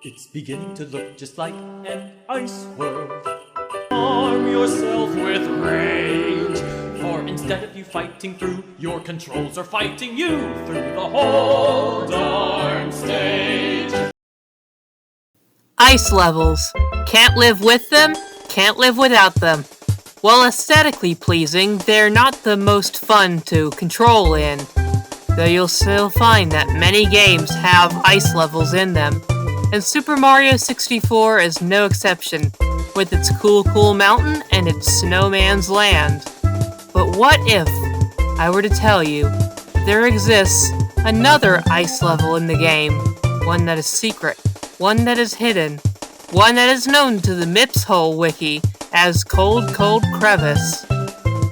It's beginning to look just like an ice world. Arm yourself with rage, for instead of you fighting through, your controls are fighting you through the whole darn stage. Ice levels. Can't live with them, can't live without them. While aesthetically pleasing, they're not the most fun to control in, though you'll still find that many games have ice levels in them, and Super Mario 64 is no exception, with its Cool Mountain and its Snowman's Land. But what if I were to tell you there exists another ice level in the game, one that is secret, one that is hidden, one that is known to the MIPS Hole Wiki as Cold Crevasse.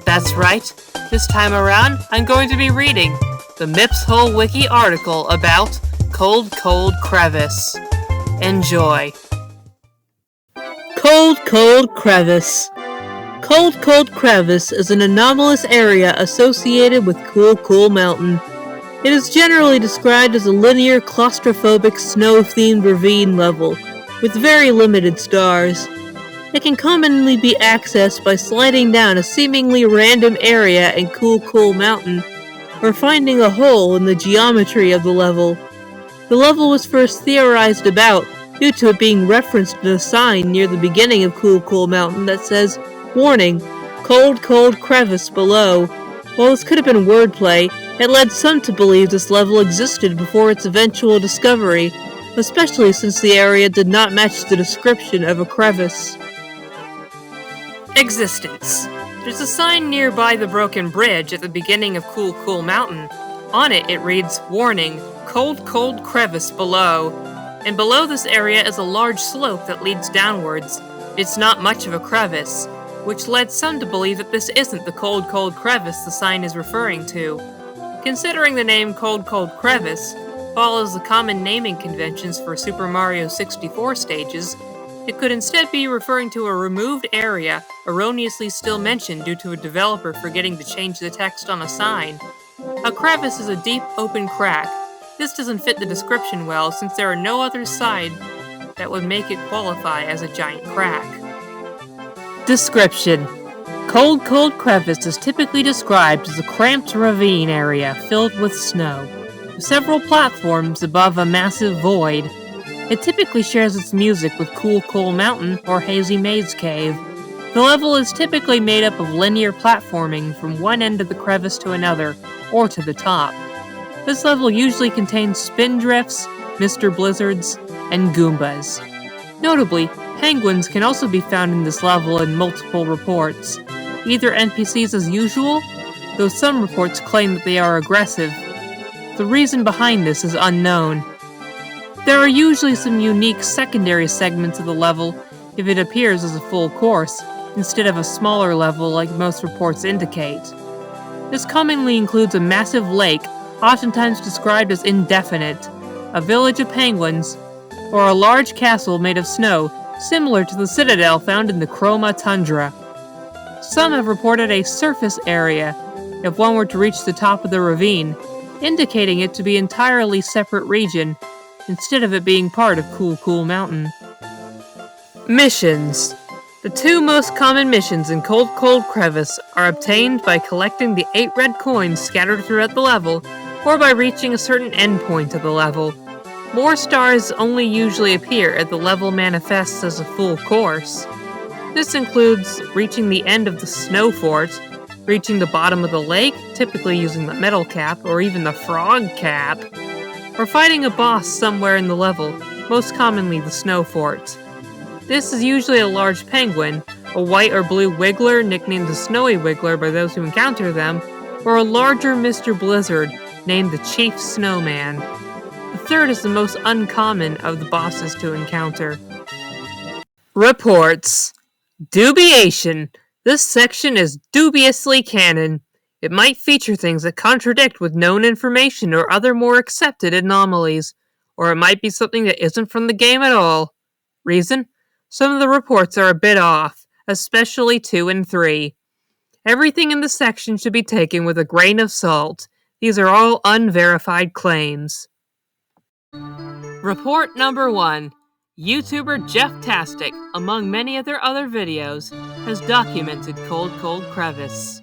That's right, this time around I'm going to be reading the MIPS Hole Wiki article about Cold Crevasse. Enjoy. Cold Crevasse. Cold Crevasse is an anomalous area associated with Cool Mountain. It is generally described as a linear, claustrophobic, snow-themed ravine level, with very limited stars. It can commonly be accessed by sliding down a seemingly random area in Cool Mountain, or finding a hole in the geometry of the level. The level was first theorized about due to it being referenced in a sign near the beginning of Cool Mountain that says, "Warning, cold crevasse below." While this could have been wordplay, it led some to believe this level existed before its eventual discovery, especially since the area did not match the description of a crevice. Existence. There's a sign nearby the broken bridge at the beginning of Cool Mountain. On it reads, "Warning, cold crevasse below." And below this area is a large slope that leads downwards. It's not much of a crevice, which led some to believe that this isn't the cold crevice the sign is referring to. Considering the name Cold Crevasse follows the common naming conventions for Super Mario 64 stages, it could instead be referring to a removed area erroneously still mentioned due to a developer forgetting to change the text on a sign. A crevice is a deep, open crack. This doesn't fit the description well since there are no other side that would make it qualify as a giant crack. Description. Cold Crevasse is typically described as a cramped ravine area filled with snow, with several platforms above a massive void. It typically shares its music with Cool Mountain or Hazy Maze Cave. The level is typically made up of linear platforming from one end of the crevice to another, or to the top. This level usually contains spin drifts, Mr. Blizzards, and Goombas. Notably, penguins can also be found in this level in multiple reports, either NPCs as usual, though some reports claim that they are aggressive. The reason behind this is unknown. There are usually some unique secondary segments of the level if it appears as a full course, instead of a smaller level like most reports indicate. This commonly includes a massive lake, oftentimes described as indefinite, a village of penguins, or a large castle made of snow, similar to the citadel found in the Chroma Tundra. Some have reported a surface area, if one were to reach the top of the ravine, indicating it to be an entirely separate region, instead of it being part of Cool Mountain. Missions. The two most common missions in Cold Crevasse are obtained by collecting the 8 red coins scattered throughout the level, or by reaching a certain endpoint of the level. More stars only usually appear if the level manifests as a full course. This includes reaching the end of the snow fort, reaching the bottom of the lake, typically using the metal cap or even the frog cap, or fighting a boss somewhere in the level, most commonly the snow fort. This is usually a large penguin, a white or blue wiggler nicknamed the Snowy Wiggler by those who encounter them, or a larger Mr. Blizzard named the Chief Snowman. The third is the most uncommon of the bosses to encounter. Reports. Dubiation. This section is dubiously canon. It might feature things that contradict with known information or other more accepted anomalies, or it might be something that isn't from the game at all. Reason? Some of the reports are a bit off, especially 2 and 3. Everything in the section should be taken with a grain of salt. These are all unverified claims. Report number 1. YouTuber Jeff-tastic, among many of their other videos, has documented Cold Crevasse.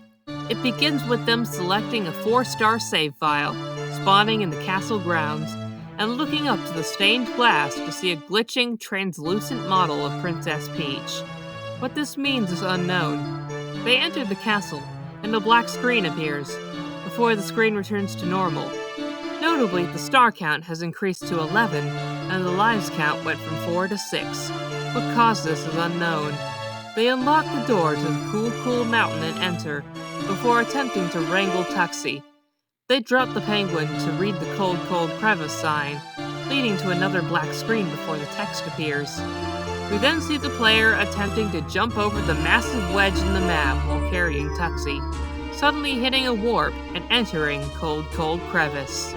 It begins with them selecting a 4-star save file, spawning in the castle grounds, and looking up to the stained glass to see a glitching, translucent model of Princess Peach. What this means is unknown. They enter the castle, and a black screen appears, before the screen returns to normal. Notably, the star count has increased to 11, and the lives count went from 4 to 6. What caused this is unknown. They unlock the door to the cool mountain and enter, before attempting to wrangle Tuxie. They drop the penguin to read the Cold Crevasse sign, leading to another black screen before the text appears. We then see the player attempting to jump over the massive wedge in the map while carrying Tuxie, suddenly hitting a warp and entering Cold Crevasse.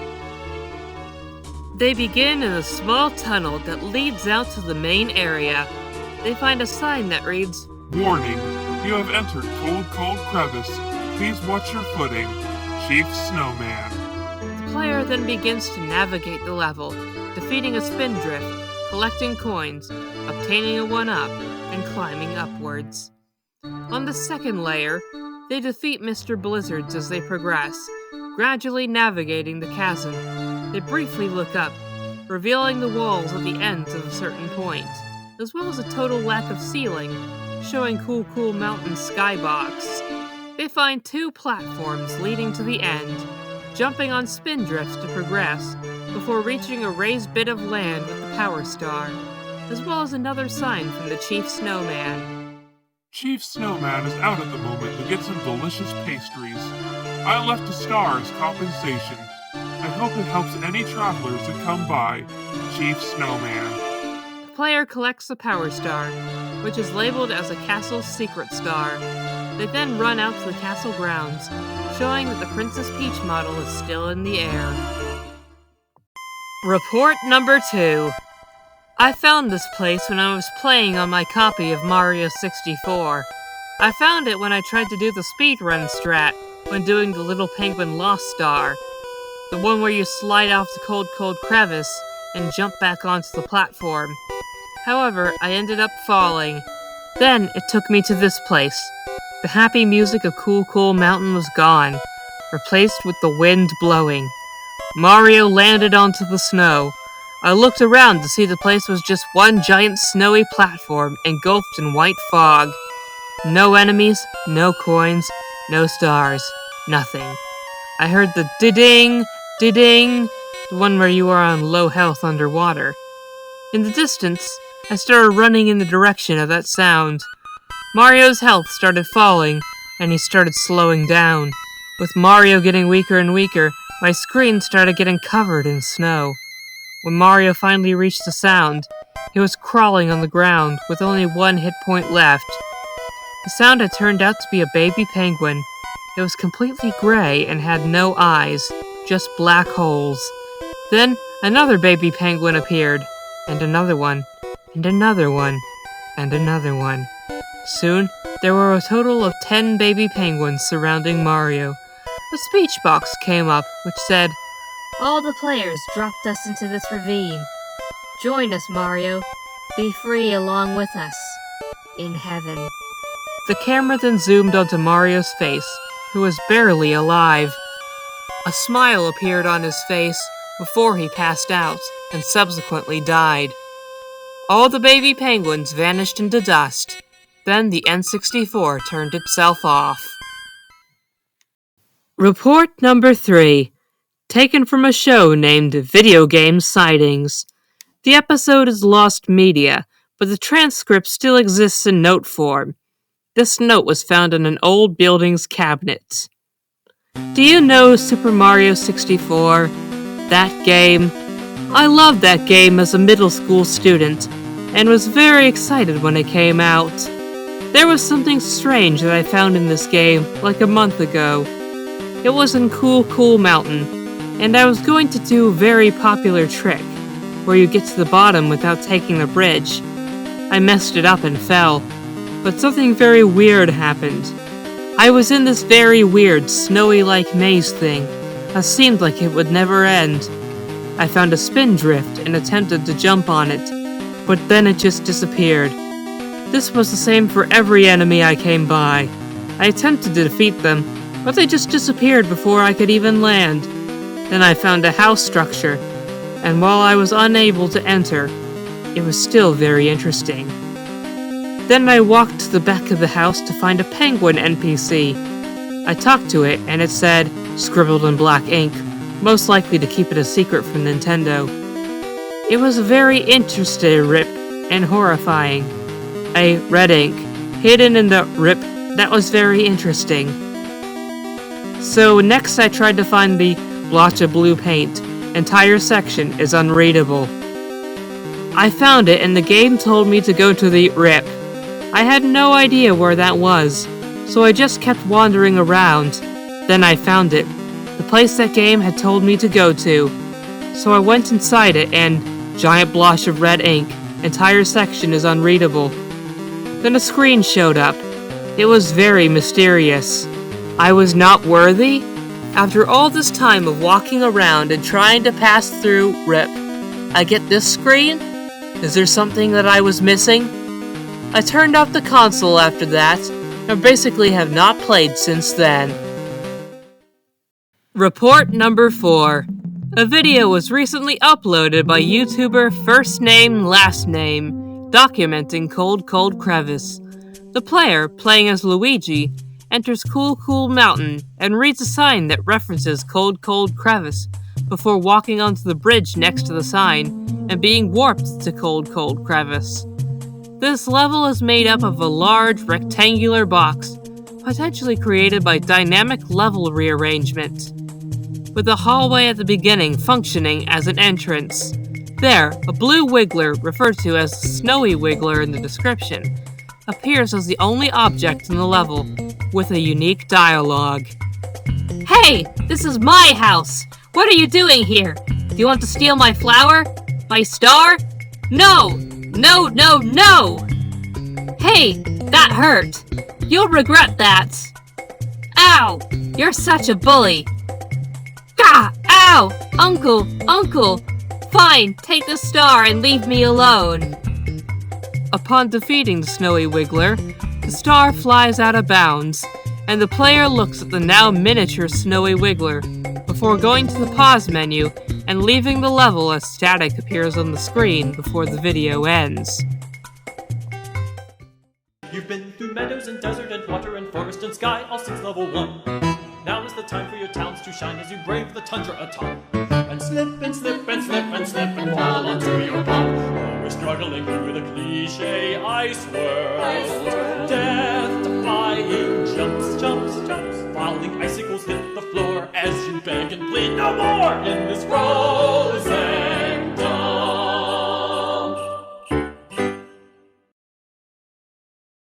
They begin in a small tunnel that leads out to the main area. They find a sign that reads, "Warning, you have entered Cold Crevasse. Please watch your footing. Chief Snowman." The player then begins to navigate the level, defeating a spindrift, collecting coins, obtaining a 1-up, and climbing upwards. On the second layer, they defeat Mr. Blizzards as they progress, gradually navigating the chasm. They briefly look up, revealing the walls at the ends of a certain point, as well as a total lack of ceiling, showing cool mountain skybox. They find 2 platforms leading to the end, jumping on spindrifts to progress, before reaching a raised bit of land with the power star, as well as another sign from the Chief Snowman. Chief Snowman is out at the moment to get some delicious pastries. I left a star as compensation. I hope it helps any travelers that come by. Chief Snowman. The player collects the power star, which is labeled as a castle secret star. They then run out to the castle grounds, showing that the Princess Peach model is still in the air. Report number 2. I found this place when I was playing on my copy of Mario 64. I found it when I tried to do the speedrun strat when doing the Little Penguin Lost Star, the one where you slide off the Cold Crevasse and jump back onto the platform. However, I ended up falling. Then it took me to this place. The happy music of Cool Mountain was gone, replaced with the wind blowing. Mario landed onto the snow. I looked around to see the place was just one giant snowy platform engulfed in white fog. No enemies, no coins, no stars, nothing. I heard the ding, the one where you are on low health underwater. In the distance, I started running in the direction of that sound. Mario's health started falling, and he started slowing down. With Mario getting weaker and weaker, my screen started getting covered in snow. When Mario finally reached the sound, he was crawling on the ground with only 1 hit point left. The sound had turned out to be a baby penguin. It was completely gray and had no eyes, just black holes. Then another baby penguin appeared, and another one, and another one, and another one. Soon, there were a total of 10 baby penguins surrounding Mario. A speech box came up, which said, "All the players dropped us into this ravine. Join us, Mario. Be free along with us. In heaven." The camera then zoomed onto Mario's face, who was barely alive. A smile appeared on his face before he passed out, and subsequently died. All the baby penguins vanished into dust. Then the N64 turned itself off. Report number 3. Taken from a show named Video Game Sightings. The episode is lost media, but the transcript still exists in note form. This note was found in an old building's cabinet. Do you know Super Mario 64? That game? I loved that game as a middle school student, and was very excited when it came out. There was something strange that I found in this game like a month ago. It was in Cool Mountain, and I was going to do a very popular trick, where you get to the bottom without taking the bridge. I messed it up and fell, but something very weird happened. I was in this very weird, snowy-like maze thing that seemed like it would never end. I found a spin drift and attempted to jump on it, but then it just disappeared. This was the same for every enemy I came by. I attempted to defeat them, but they just disappeared before I could even land. Then I found a house structure, and while I was unable to enter, it was still very interesting. Then I walked to the back of the house to find a penguin NPC. I talked to it, and it said, scribbled in black ink, most likely to keep it a secret from Nintendo. It was very interesting rip and horrifying. A red ink hidden in the rip that was very interesting. So next I tried to find the blotch of blue paint. Entire section is unreadable. I found it and the game told me to go to the rip. I had no idea where that was, so I just kept wandering around. Then I found it, the place that game had told me to go to. So I went inside it and giant blotch of red ink. Entire section is unreadable. Then a screen showed up. It was very mysterious. I was not worthy? After all this time of walking around and trying to pass through RIP, I get this screen? Is there something that I was missing? I turned off the console after that, and basically have not played since then. Report number 4. A video was recently uploaded by YouTuber First Name Last Name, documenting Cold Crevasse. The player, playing as Luigi, enters Cool Mountain and reads a sign that references Cold Crevasse before walking onto the bridge next to the sign and being warped to Cold Crevasse. This level is made up of a large rectangular box, potentially created by dynamic level rearrangement, with a hallway at the beginning functioning as an entrance. There, a blue wiggler, referred to as the Snowy Wiggler in the description, appears as the only object in the level, with a unique dialogue. Hey, this is my house! What are you doing here? Do you want to steal my flower? My star? No! No! Hey, that hurt! You'll regret that! Ow! You're such a bully! Gah! Ow! Uncle! Fine, take the star and leave me alone. Upon defeating the Snowy Wiggler, the star flies out of bounds, and the player looks at the now miniature Snowy Wiggler before going to the pause menu and leaving the level as static appears on the screen before the video ends. You've been through meadows and desert and water and forest and sky, all since level 1. Now is the time for your talents to shine as you brave the tundra atop. And slip and slip and slip and slip and fall onto your bum. Always struggling through the cliche ice world. Death-defying jumps. Falling icicles hit the floor as you beg and plead no more in this frozen